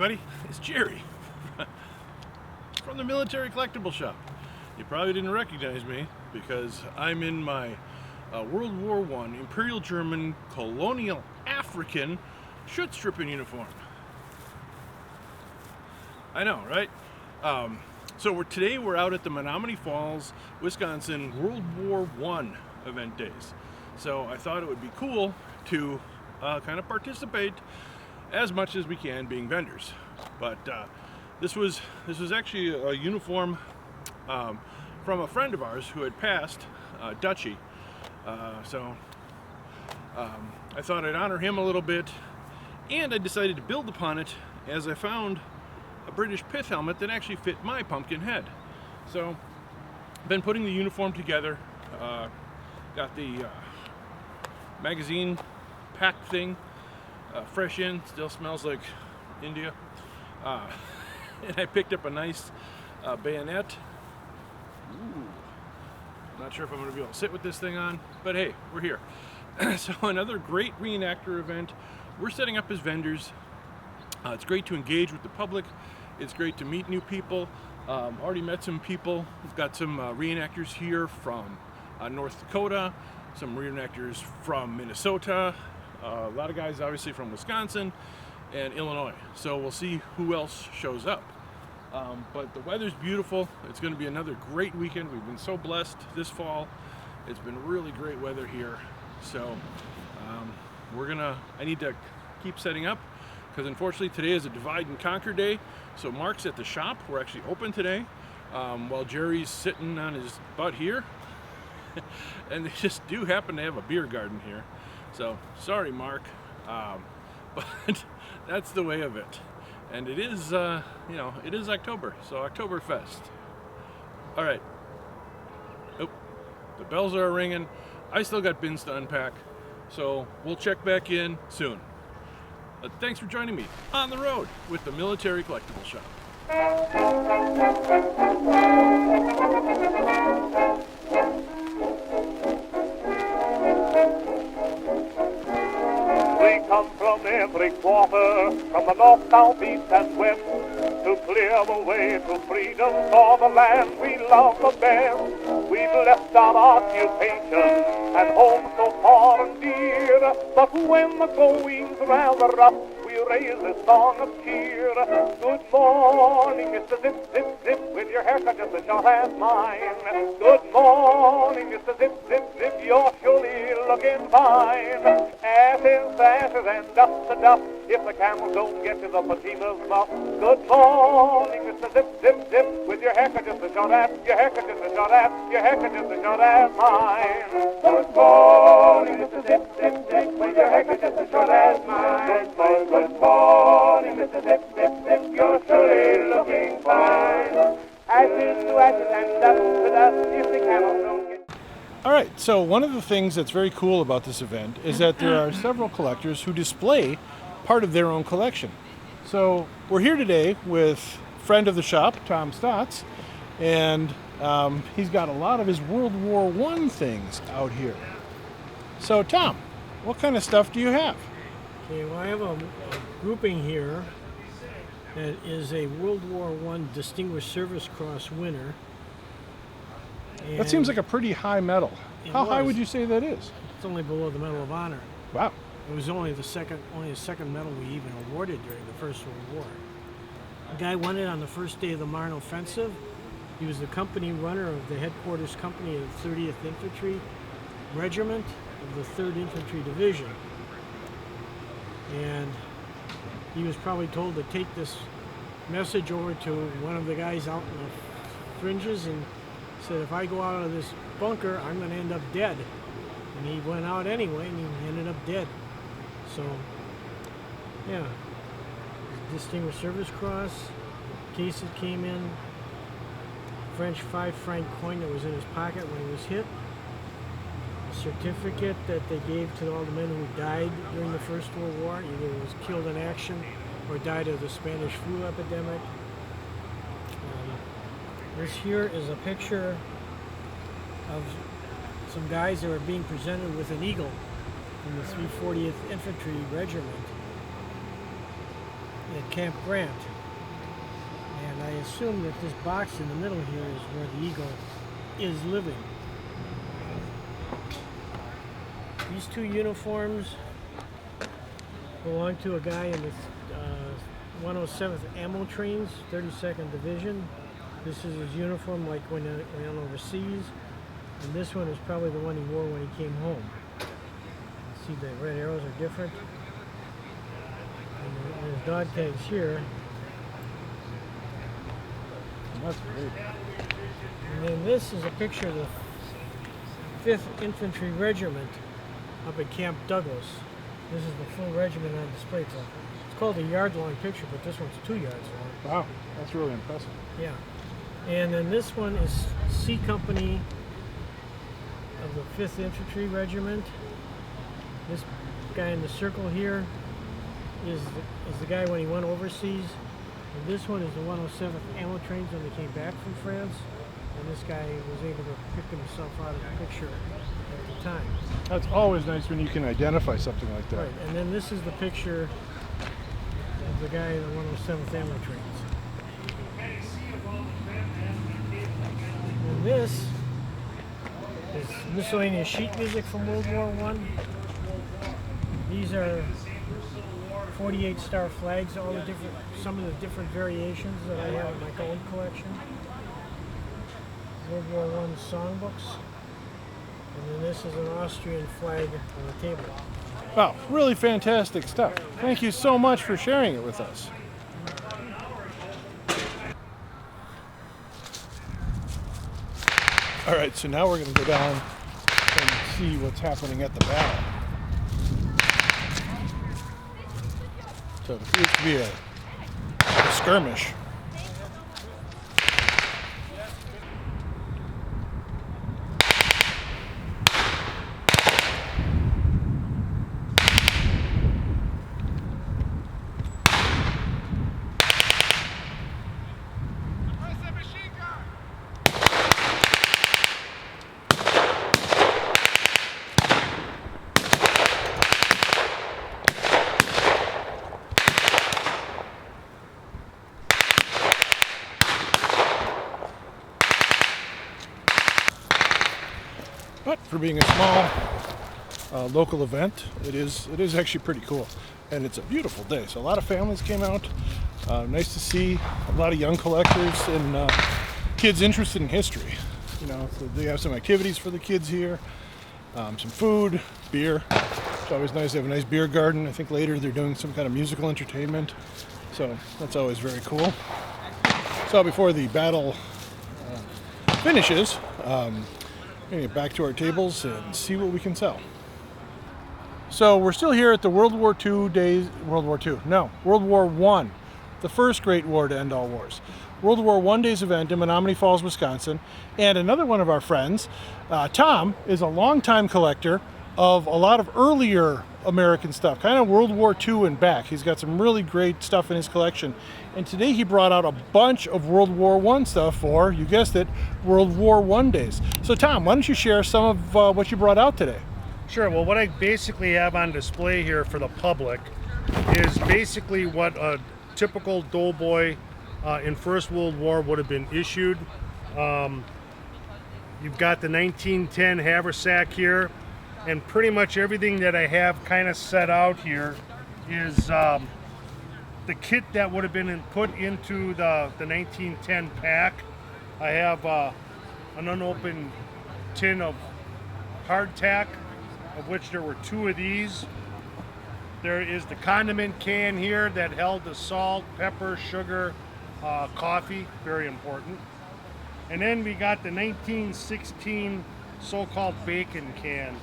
everybody. It's Jerry from the Military Collectible Shop. You probably didn't recognize me because I'm in my World War I Imperial German Colonial African Schutztruppen uniform. I know, right? So today we're out at the Menomonee Falls, Wisconsin World War I event days. So I thought it would be cool to kind of participate as much as we can being vendors. But this was actually a uniform from a friend of ours who had passed, Dutchy. So I thought I'd honor him a little bit, and I decided to build upon it as I found a British pith helmet that actually fit my pumpkin head. So I've been putting the uniform together, got the magazine pack thing fresh in, still smells like India, and I picked up a nice bayonet. Ooh. Not sure if I'm going to be able to sit with this thing on, but hey, we're here. So another great reenactor event. We're setting up as vendors. It's great to engage with the public. It's great to meet new people. Already met some people. We've got some reenactors here from North Dakota, some reenactors from Minnesota, a lot of guys obviously from Wisconsin and Illinois. So we'll see who else shows up. But the weather's beautiful. It's going to be another great weekend. We've been so blessed this fall. It's been really great weather here. So I need to keep setting up because unfortunately today is a divide and conquer day. So Mark's at the shop. We're actually open today while Jerry's sitting on his butt here. And they just do happen to have a beer garden here. So sorry, Mark, but that's the way of it. And it is, it is October, so Oktoberfest. All right. Oh, the bells are ringing. I still got bins to unpack, so we'll check back in soon. Thanks for joining me on the road with the Military Collectible Shop. We come from every quarter, from the north, south, east, and west, to clear the way to freedom for the land we love the best. We've left our occupation and home so far and dear, but when the going's rather rough, we raise a song of cheer. Good morning, Mr. Zip, Zip, Zip, with your haircut just as short as mine. Good morning, Mr. Zip, Zip, Zip, you're surely looking fine. Ashes, ashes, and dust to dust, if the camels don't get to the Fatima's muff. Good morning, Mr. Zip, Zip, Zip, with your haircut just as short as, your haircut just as short as, your haircut just as short as mine. Good morning, Mr. Zip, Zip, Zip, with your haircut just as short as mine. Good morning, Mr. Zip, Zip, Zip, you're surely looking fine. Ashes to ashes and dust to dust, if the camels don't get... All right, so one of the things that's very cool about this event is that there are several collectors who display part of their own collection. So we're here today with a friend of the shop, Tom Stotts, and he's got a lot of his World War I things out here. So Tom, what kind of stuff do you have? Okay, well, I have a grouping here that is a World War I Distinguished Service Cross winner. And That seems like a pretty high medal. How high would you say that is? It's only below the Medal of Honor. Wow. It was only the second medal we even awarded during the First World War. The guy won it on the first day of the Marne Offensive. He was the company runner of the headquarters company of the 30th Infantry Regiment of the 3rd Infantry Division. And he was probably told to take this message over to one of the guys out in the fringes and said, if I go out of this bunker, I'm going to end up dead. And he went out anyway, and he ended up dead. So, yeah. Distinguished Service Cross, case that came in, French 5-franc coin that was in his pocket when he was hit, a certificate that they gave to all the men who died during the First World War, either was killed in action or died of the Spanish flu epidemic. This here is a picture of some guys that were being presented with an eagle from the 340th Infantry Regiment. at Camp Grant. And I assume that this box in the middle here is where the eagle is living. These two uniforms belong to a guy in the 107th Ammo Trains, 32nd Division. This is his uniform like when he went overseas. And this one is probably the one he wore when he came home. See, the red arrows are different. And his dog tags here. That's great. And then this is a picture of the 5th Infantry Regiment up at Camp Douglas. This is the full regiment on display. It's called a yard-long picture, but this one's 2 yards long. Wow, that's really impressive. Yeah. And then this one is C Company of the 5th Infantry Regiment. This guy in the circle here is the guy when he went overseas. And this one is the 107th Ammo Trains when they came back from France. And this guy was able to pick himself out of the picture at the time. That's always nice when you can identify something like that. Right, and then this is the picture of the guy in the 107th Ammo Trains. And this is miscellaneous sheet music from World War I. These are 48 star flags, some of the different variations that I have in my own collection. World War I songbooks. And then this is an Austrian flag on the table. Wow, really fantastic stuff. Thank you so much for sharing it with us. All right, so now we're going to go down and see what's happening at the battle. So it appears to be a skirmish. But for being a small local event, it is actually pretty cool, and it's a beautiful day. So a lot of families came out. Nice to see a lot of young collectors and kids interested in history. You know, so they have some activities for the kids here, some food, beer. It's always nice. They have a nice beer garden. I think later they're doing some kind of musical entertainment, so that's always very cool. So before the battle finishes, we're going to get back to our tables and see what we can sell. So we're still here at the World War I, the first great war to end all wars. World War I Days event in Menomonee Falls, Wisconsin. And another one of our friends, Tom, is a longtime collector of a lot of earlier American stuff, kind of World War II and back. He's got some really great stuff in his collection. And today he brought out a bunch of World War I stuff for, you guessed it, World War I Days. So Tom, why don't you share some of what you brought out today? Sure. Well, what I basically have on display here for the public is basically what a typical Doughboy in First World War would have been issued. You've got the 1910 haversack here, and pretty much everything that I have kind of set out here is the kit that would have been put into the 1910 pack. I have an unopened tin of hardtack, of which there were 2 of these. There is the condiment can here that held the salt, pepper, sugar, coffee, very important. And then we got the 1916 so-called bacon can.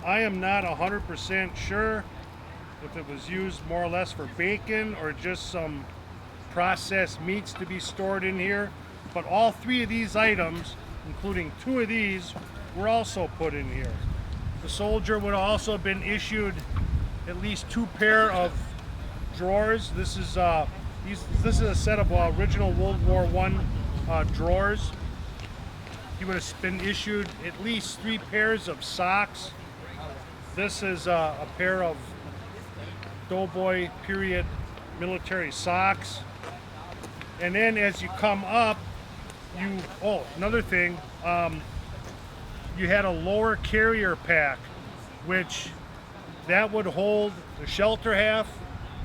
I am not 100% sure if it was used more or less for bacon or just some processed meats to be stored in here. But all 3 of these items, including 2 of these, were also put in here. The soldier would have also been issued at least 2 pair of drawers. This is a set of original World War I drawers. He would have been issued at least 3 pairs of socks. This is a pair of Doughboy period military socks. And then as you come up, another thing, you had a lower carrier pack, which that would hold the shelter half,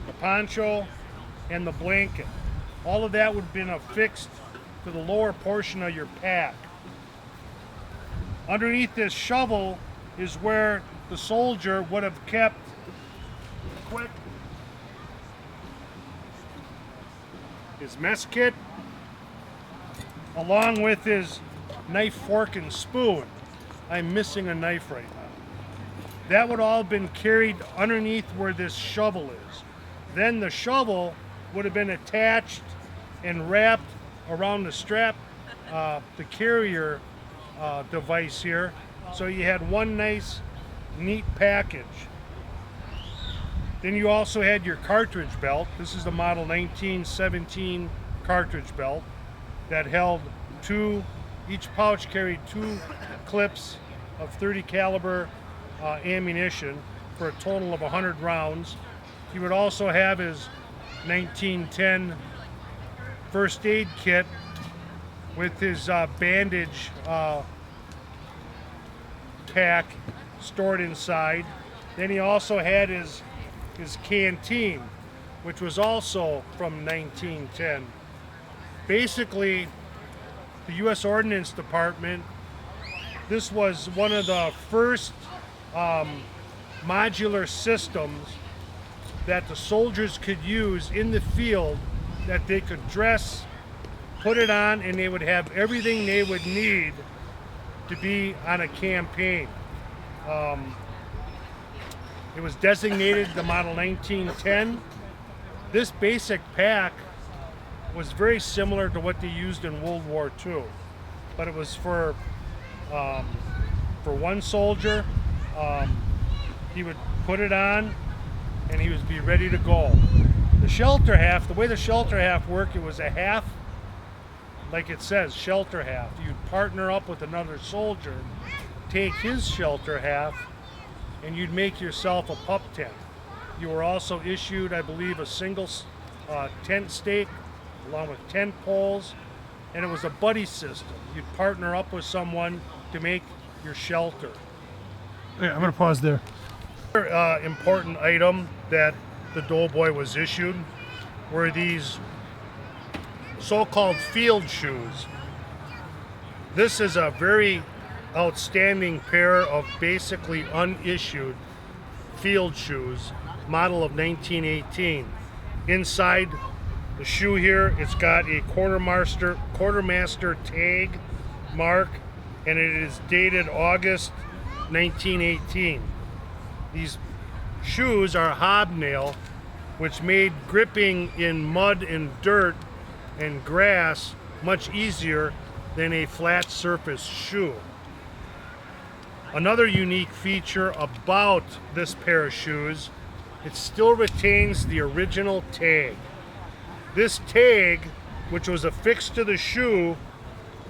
the poncho, and the blanket. All of that would have been affixed to the lower portion of your pack. Underneath this shovel is where the soldier would have kept his mess kit, along with his knife, fork, and spoon. I'm missing a knife right now. That would all have been carried underneath where this shovel is. Then the shovel would have been attached and wrapped around the strap, the carrier device here. So you had one nice, neat package. Then you also had your cartridge belt. This is the model 1917 cartridge belt that held each pouch carried 2 clips of 30 caliber ammunition for a total of 100 rounds. He would also have his 1910 first aid kit with his bandage pack stored inside. Then he also had his canteen, which was also from 1910. Basically, the U.S. Ordnance Department, this was one of the first modular systems that the soldiers could use in the field, that they could dress, put it on, and they would have everything they would need to be on a campaign. It was designated the model 1910. This basic pack was very similar to what they used in World War II, but it was for one soldier. He would put it on and he would be ready to go. The shelter half, the way the shelter half worked, it was a half, like it says, shelter half. You'd partner up with another soldier, take his shelter half, and you'd make yourself a pup tent. You were also issued, I believe, a single tent stake along with tent poles, and it was a buddy system. You'd partner up with someone to make your shelter. Yeah, I'm going to pause there. Another important item that the Doughboy was issued were these so-called field shoes. This is a very outstanding pair of basically unissued field shoes, model of 1918. Inside the shoe here, it's got a quartermaster tag mark, and it is dated August 1918. These shoes are hobnail, which made gripping in mud and dirt and grass much easier than a flat surface shoe. Another unique feature about this pair of shoes, it still retains the original tag. This tag, which was affixed to the shoe,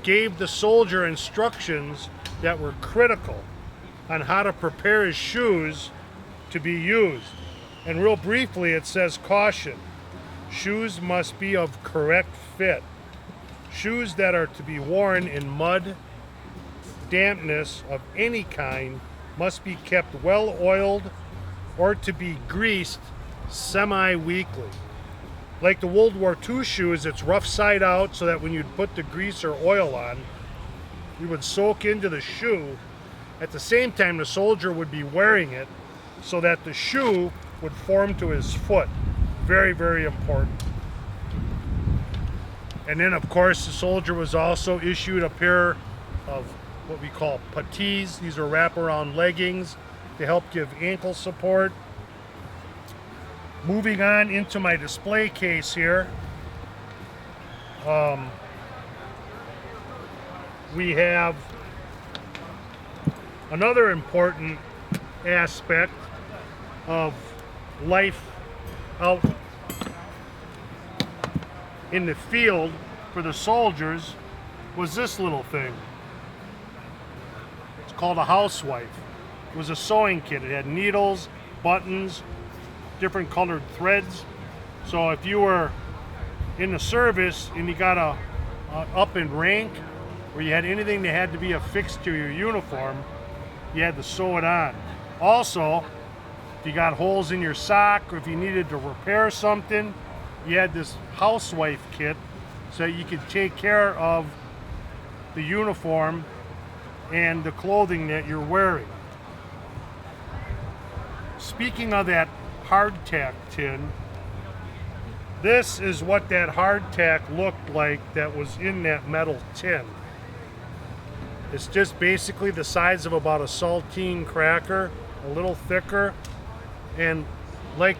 gave the soldier instructions that were critical on how to prepare his shoes to be used. And real briefly, it says, caution, shoes must be of correct fit. Shoes that are to be worn in mud, dampness of any kind must be kept well oiled or to be greased semi-weekly. Like the World War II shoes, it's rough side out so that when you'd put the grease or oil on, you would soak into the shoe. At the same time, the soldier would be wearing it so that the shoe would form to his foot. Very, very important. And then, of course, the soldier was also issued a pair of what we call puttees. These are wraparound leggings to help give ankle support. Moving on into my display case here, we have another important aspect of life out in the field for the soldiers was this little thing. It's called a housewife. It was a sewing kit. It had needles, buttons, different colored threads. So if you were in the service and you got a up in rank, or you had anything that had to be affixed to your uniform, you had to sew it on. Also, if you got holes in your sock, or if you needed to repair something, you had this housewife kit so you could take care of the uniform and the clothing that you're wearing. Speaking of that hardtack tin, this is what that hardtack looked like that was in that metal tin. It's just basically the size of about a saltine cracker, a little thicker, and like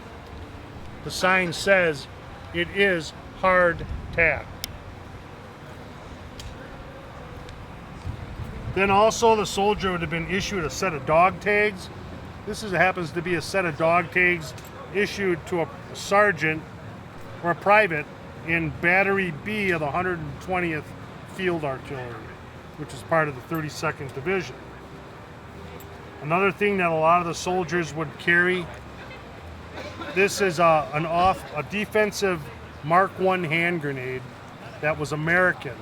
the sign says, it is hardtack. Then also the soldier would have been issued a set of dog tags. Happens to be a set of dog tags issued to a sergeant or a private in Battery B of the 120th Field Artillery, which is part of the 32nd Division. Another thing that a lot of the soldiers would carry, this is a defensive Mark I hand grenade that was American.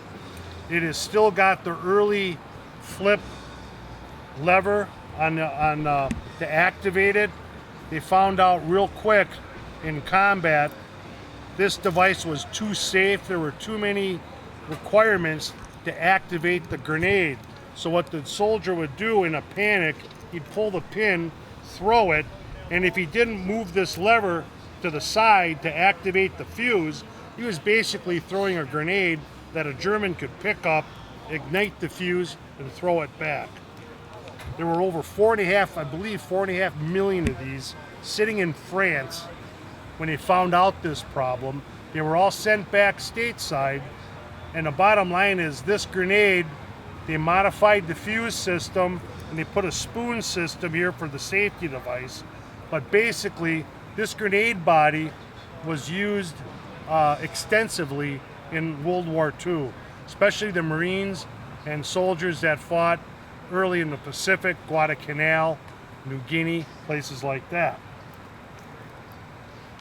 It has still got the early flip lever to activate it. They found out real quick in combat this device was too safe. There were too many requirements to activate the grenade. So what the soldier would do in a panic, he'd pull the pin, throw it, and if he didn't move this lever to the side to activate the fuse, he was basically throwing a grenade that a German could pick up, ignite the fuse, and throw it back. There were over 4.5 million of these sitting in France when they found out this problem. They were all sent back stateside, and the bottom line is this grenade, they modified the fuse system and they put a spoon system here for the safety device. But basically, this grenade body was used extensively in World War II, especially the Marines and soldiers that fought early in the Pacific, Guadalcanal, New Guinea, places like that.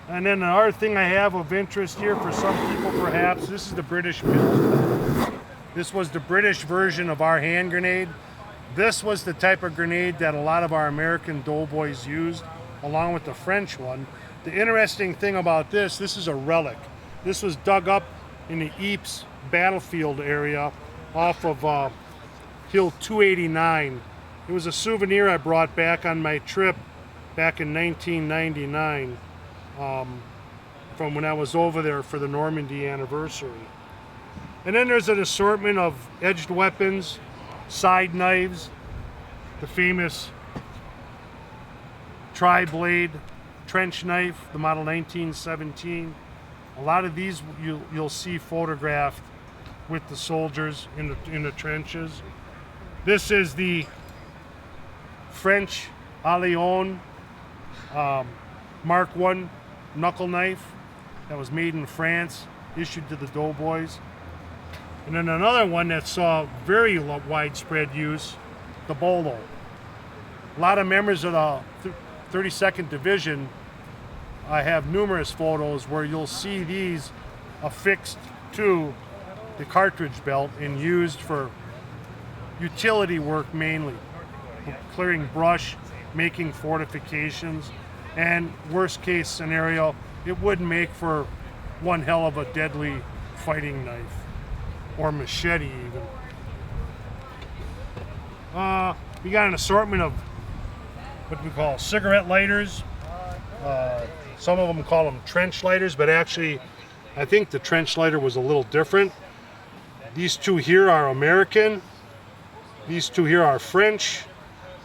And then another thing I have of interest here for some people perhaps, this is the British build. This was the British version of our hand grenade. This was the type of grenade that a lot of our American doughboys used, along with the French one. The interesting thing about this is a relic. This was dug up in the Ypres battlefield area off of Hill 289. It was a souvenir I brought back on my trip back in 1999 from when I was over there for the Normandy anniversary. And then there's an assortment of edged weapons, side knives, the famous tri-blade trench knife, the model 1917. A lot of these you'll see photographed with the soldiers in the trenches. This is the French Allion Mark I knuckle knife that was made in France, issued to the doughboys. And then another one that saw very widespread use, the bolo. A lot of members of the 32nd Division, I have numerous photos where you'll see these affixed to the cartridge belt and used for utility work mainly, clearing brush, making fortifications, and worst case scenario, it would make for one hell of a deadly fighting knife, or machete even. We got an assortment of what we call cigarette lighters. Some of them call them trench lighters, but actually I think the trench lighter was a little different. These two here are American. These two here are French.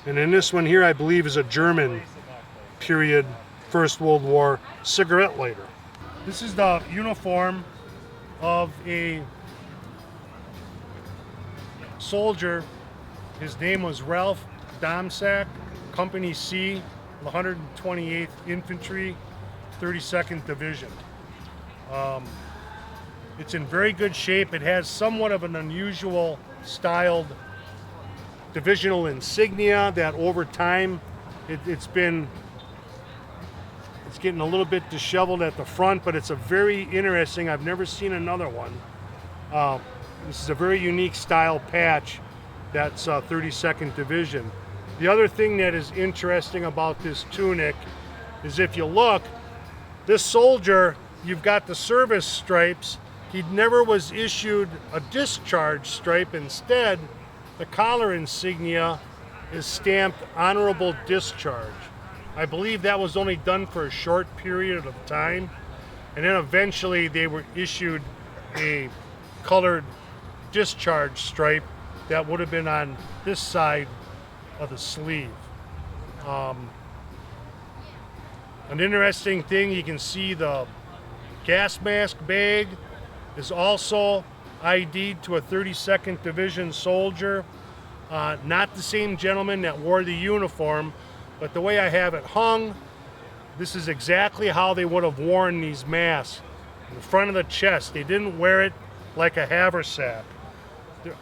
And then this one here I believe is a German period First World War cigarette lighter. This is the uniform of a soldier. His name was Ralph Domsack, Company C, 128th Infantry, 32nd Division. It's in very good shape. It has somewhat of an unusual styled divisional insignia that over time it's It's getting a little bit disheveled at the front, but it's a very interesting, I've never seen another one. This is a very unique style patch that's 32nd Division. The other thing that is interesting about this tunic is if you look, this soldier, you've got the service stripes. He never was issued a discharge stripe. Instead, the collar insignia is stamped honorable discharge. I believe that was only done for a short period of time, and then eventually they were issued a colored discharge stripe that would have been on this side of the sleeve. An interesting thing, you can see the gas mask bag is also ID'd to a 32nd Division soldier. Not the same gentleman that wore the uniform, but the way I have it hung, this is exactly how they would have worn these masks. In the front of the chest, they didn't wear it like a haversack.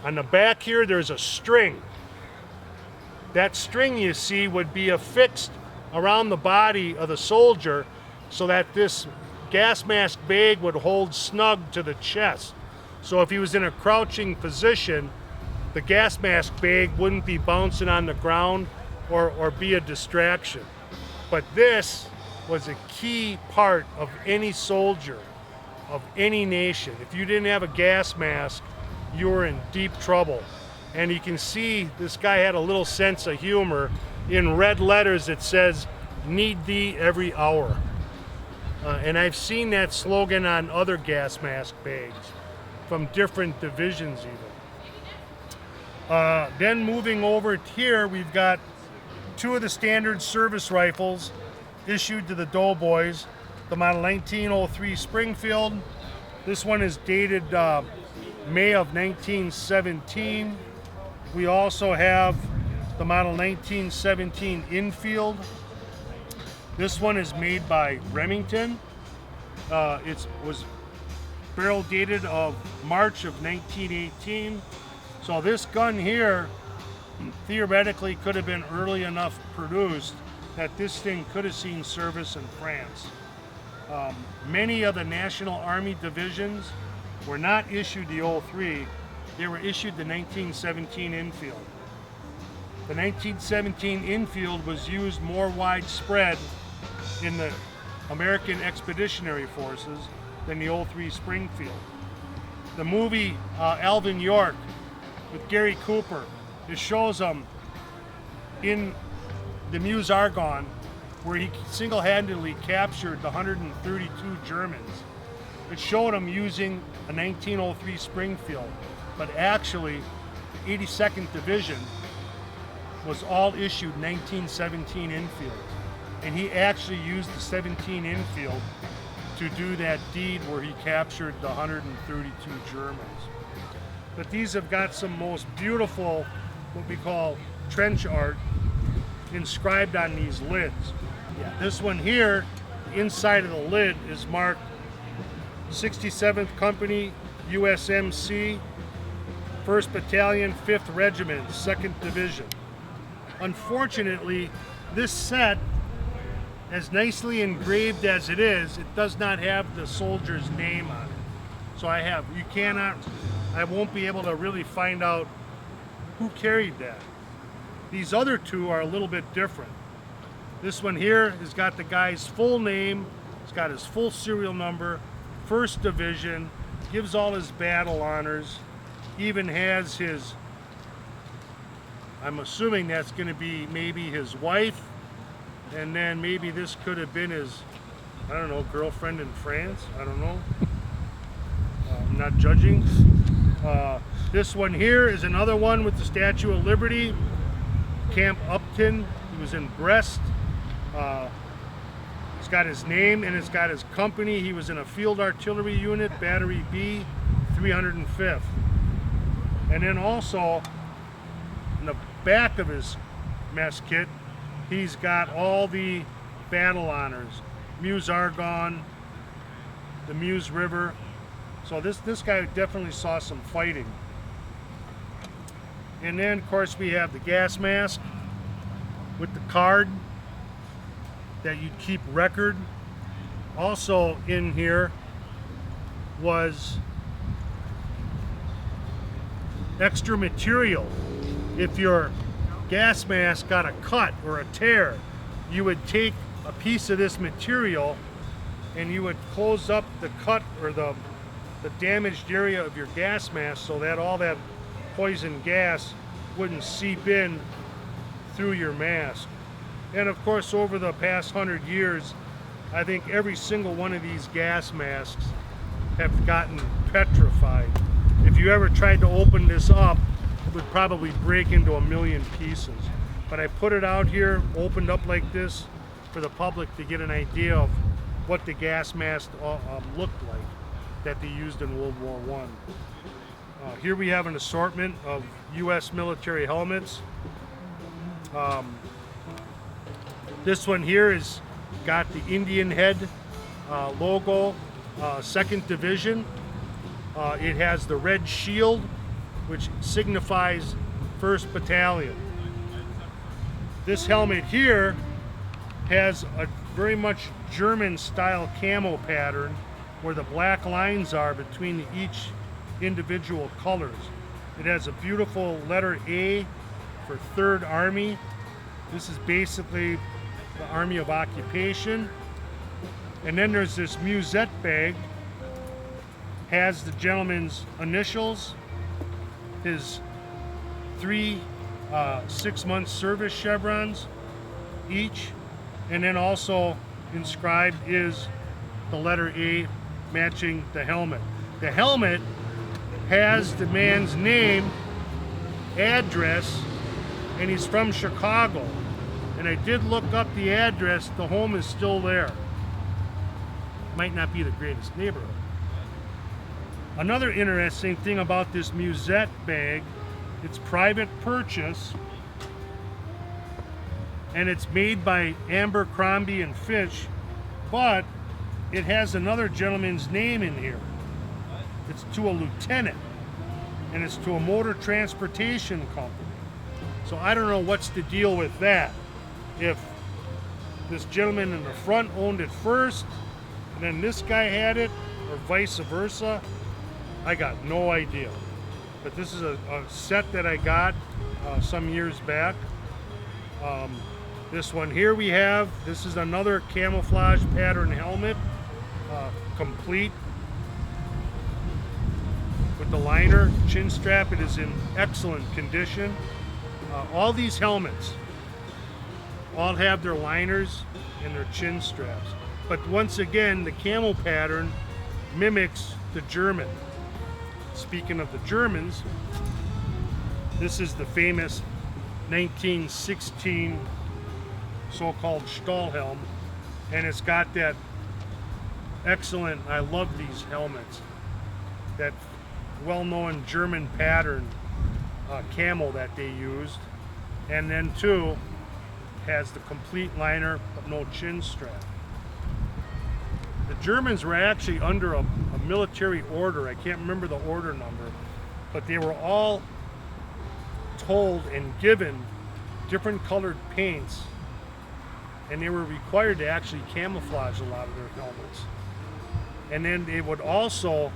On the back here, there's a string. That string you see would be affixed around the body of the soldier so that this gas mask bag would hold snug to the chest. So if he was in a crouching position, the gas mask bag wouldn't be bouncing on the ground or be a distraction. But this was a key part of any soldier of any nation. If you didn't have a gas mask, you were in deep trouble. And you can see this guy had a little sense of humor. In red letters it says, "Need thee every hour." And I've seen that slogan on other gas mask bags from different divisions even. Then moving over here, we've got two of the standard service rifles issued to the Doughboys. The model 1903 Springfield. This one is dated May of 1917. We also have the model 1917 Infield. This one is made by Remington. It was barrel dated of March of 1918. So this gun here theoretically could have been early enough produced that this thing could have seen service in France. Many of the National Army divisions were not issued the 03, they were issued the 1917 Infield. The 1917 Infield was used more widespread in the American Expeditionary Forces than the 03 Springfield. The movie Alvin York with Gary Cooper, it shows him in the Meuse Argonne where he single-handedly captured the 132 Germans. It showed him using a 1903 Springfield, but actually the 82nd Division was all issued 1917 Infield. And he actually used the 17 Infield to do that deed where he captured the 132 Germans. But these have got some most beautiful, what we call trench art, inscribed on these lids. This one here, the inside of the lid is marked 67th Company, USMC, 1st Battalion, 5th Regiment, 2nd Division. Unfortunately, this set, as nicely engraved as it is, it does not have the soldier's name on it. So I won't be able to really find out who carried that. These other two are a little bit different. This one here has got the guy's full name, it's got his full serial number, 1st Division, gives all his battle honors, even has his, I'm assuming that's going to be maybe his wife, and then maybe this could have been his, I don't know, girlfriend in France, I don't know. I'm not judging. This one here is another one with the Statue of Liberty, Camp Upton. He was in Brest. It's got his name and it's got his company. He was in a field artillery unit, Battery B, 305th. And then also, in the back of his mess kit, he's got all the battle honors. Meuse Argonne, the Meuse River. So this guy definitely saw some fighting. And then, of course, we have the gas mask with the card that you'd keep record Also in here was extra material. If your gas mask got a cut or a tear, you would take a piece of this material and you would close up the cut or the damaged area of your gas mask so that all that poison gas wouldn't seep in through your mask. And of course, over the past 100 years, I think every single one of these gas masks have gotten petrified. If you ever tried to open this up, it would probably break into a million pieces. But I put it out here, opened up like this, for the public to get an idea of what the gas mask looked like that they used in World War I. Here we have an assortment of U.S. military helmets. This one here is got the Indian head logo, 2nd Division. It has the red shield, which signifies 1st Battalion. This helmet here has a very much German style camo pattern where the black lines are between each individual colors. It has a beautiful letter A for 3rd Army. This is basically the Army of Occupation. And then there's this musette bag, has the gentleman's initials, his 3 6-month service chevrons each, and then also inscribed is the letter A matching the helmet. The helmet has the man's name, address, and he's from Chicago. And I did look up the address, the home is still there. Might not be the greatest neighborhood. Another interesting thing about this musette bag, it's private purchase, and it's made by Abercrombie and Fitch, but it has another gentleman's name in here. It's to a lieutenant, and it's to a motor transportation company. So I don't know what's the deal with that. If this gentleman in the front owned it first, and then this guy had it, or vice versa, I got no idea. But this is a set that I got some years back. This one here we have, this is another camouflage pattern helmet, complete with the liner, chin strap. It is in excellent condition. All these helmets all have their liners and their chin straps. But once again, the camo pattern mimics the German. Speaking of the Germans, this is the famous 1916 so-called Stahlhelm, and it's got that excellent, I love these helmets, that well-known German pattern camo that they used, and then too has the complete liner but no chin strap. The Germans were actually under a military order. I can't remember the order number, but they were all told and given different colored paints, and they were required to actually camouflage a lot of their helmets. And then they would also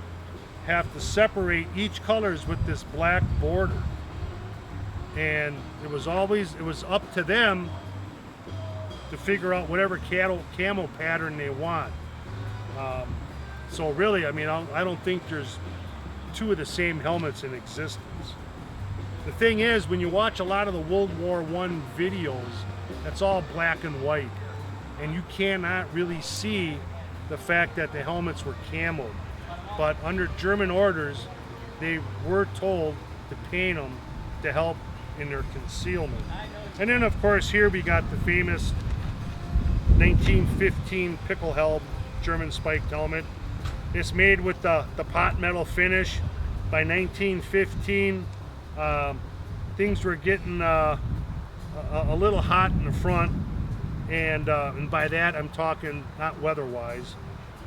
have to separate each colors with this black border. And it was up to them to figure out whatever camo pattern they want. So really, I mean, I don't think there's two of the same helmets in existence. The thing is, when you watch a lot of the World War I videos, that's all black and white, and you cannot really see the fact that the helmets were camoed. But under German orders, they were told to paint them to help in their concealment. And then of course here we got the famous 1915 Pickelhelm German spiked helmet. It's made with the pot metal finish. By 1915, things were getting a little hot in the front, and by that I'm talking not weather-wise.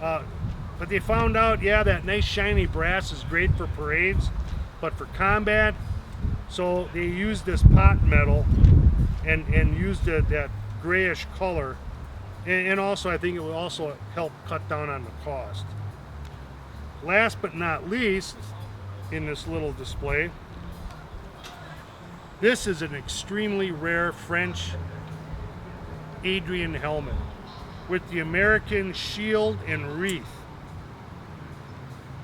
But they found out, yeah, that nice shiny brass is great for parades, but for combat, so they used this pot metal and used that grayish color And also, I think it will also help cut down on the cost. Last but not least, in this little display, this is an extremely rare French Adrian helmet with the American shield and wreath.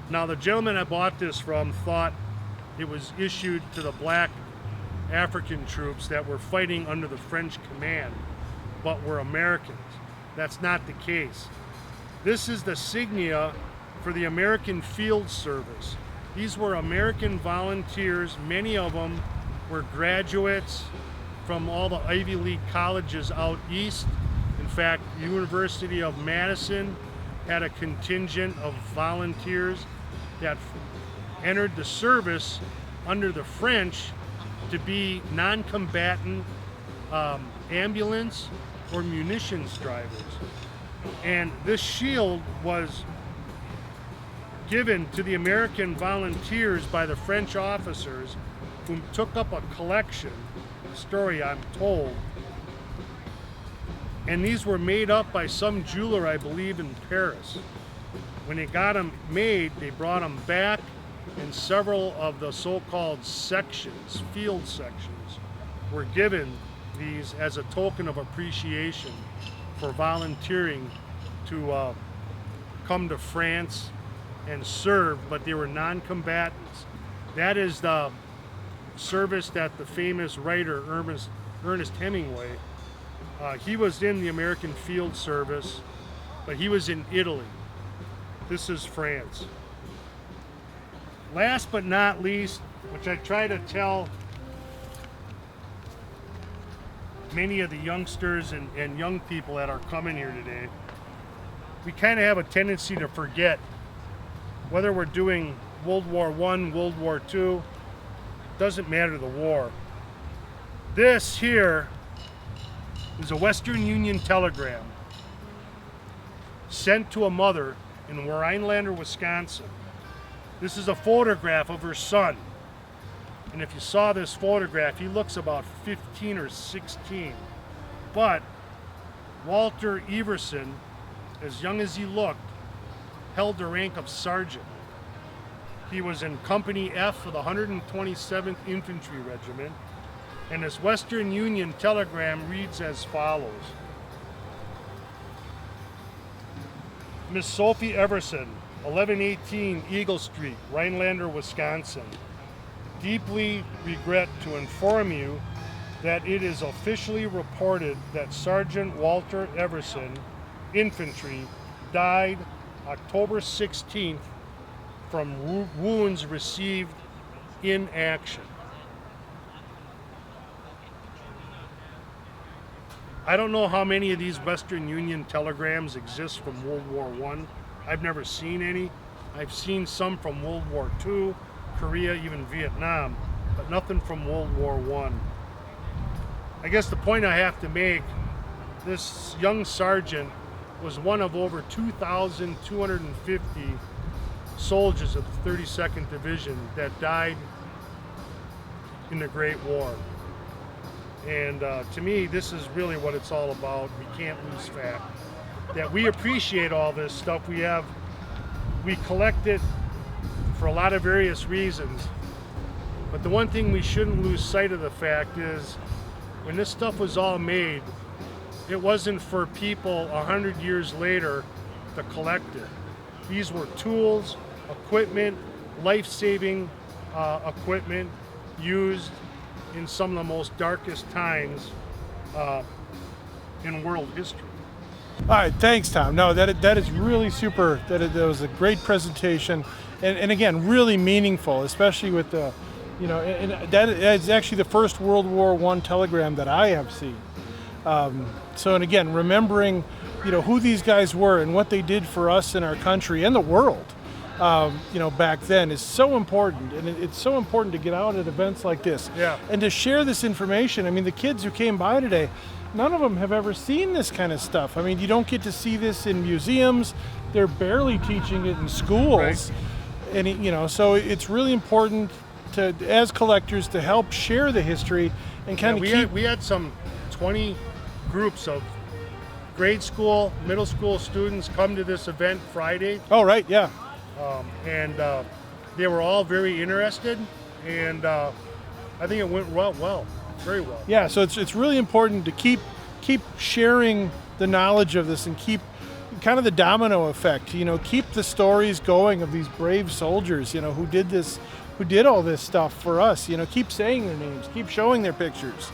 Now, the gentleman I bought this from thought it was issued to the black African troops that were fighting under the French command, but were Americans. That's not the case. This is the insignia for the American Field Service. These were American volunteers. Many of them were graduates from all the Ivy League colleges out east. In fact, the University of Madison had a contingent of volunteers that entered the service under the French to be non-combatant ambulance or munitions drivers. And this shield was given to the American volunteers by the French officers who took up a collection, story I'm told, and these were made up by some jeweler, I believe, in Paris. When they got them made, they brought them back, and several of the so-called sections, field sections, were given these as a token of appreciation for volunteering to come to France and serve, but they were non-combatants. That is the service that the famous writer Ernest Hemingway, he was in the American Field Service, but he was in Italy. This is France. Last but not least, which I try to tell many of the youngsters and young people that are coming here today, we kind of have a tendency to forget whether we're doing World War I, World War II, doesn't matter the war. This here is a Western Union telegram sent to a mother in Rhinelander, Wisconsin. This is a photograph of her son. And if you saw this photograph, he looks about 15 or 16. But Walter Everson, as young as he looked, held the rank of sergeant. He was in Company F of the 127th Infantry Regiment, and this Western Union telegram reads as follows. Miss Sophie Everson, 1118 Eagle Street, Rhinelander, Wisconsin. Deeply regret to inform you that it is officially reported that Sergeant Walter Everson, Infantry, died October 16th from wounds received in action. I don't know how many of these Western Union telegrams exist from World War I. I've never seen any. I've seen some from World War II, Korea, even Vietnam, but nothing from World War I. I guess the point I have to make, this young sergeant was one of over 2,250 soldiers of the 32nd Division that died in the Great War. And to me, this is really what it's all about. We can't lose fact that we appreciate all this stuff. We collect it for a lot of various reasons. But the one thing we shouldn't lose sight of the fact is when this stuff was all made, it wasn't for people 100 years later to collect it. These were tools, equipment, life-saving equipment used in some of the most darkest times in world history. All right, thanks, Tom. No, that is really super. That was a great presentation, and again, really meaningful, especially with the, and that is actually the first World War I telegram that I have seen. So, and again, remembering, who these guys were and what they did for us in our country and the world, back then is so important. And it's so important to get out at events like this. Yeah. And to share this information. I mean, the kids who came by today, none of them have ever seen this kind of stuff. I mean, you don't get to see this in museums. They're barely teaching it in schools. Right. And, so it's really important to, as collectors, to help share the history and kind of we had some 20 groups of grade school, middle school students come to this event Friday, Oh, right, yeah. and they were all very interested, and I think it went well, very well. Yeah, so it's really important to keep sharing the knowledge of this and keep kind of the domino effect, you know, keep the stories going of these brave soldiers, you know, who did all this stuff for us, you know, keep saying their names, keep showing their pictures,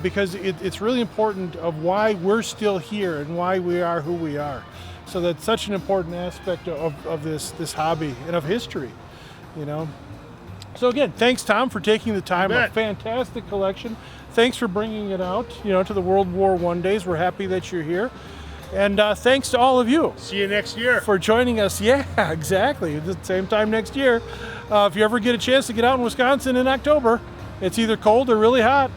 because it's really important of why we're still here and why we are who we are. So that's such an important aspect of this hobby and of history, you know. So again, thanks, Tom, for taking the time. You A bet. fantastic collection. Thanks for bringing it out, you know, to the World War I days. We're happy that you're here. And thanks to all of you See you next year. for joining us. Yeah, exactly. At the same time next year. If you ever get a chance to get out in Wisconsin in October, it's either cold or really hot.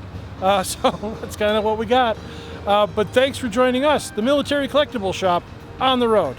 So that's kind of what we got. But thanks for joining us, the Military Collectible Shop on the road.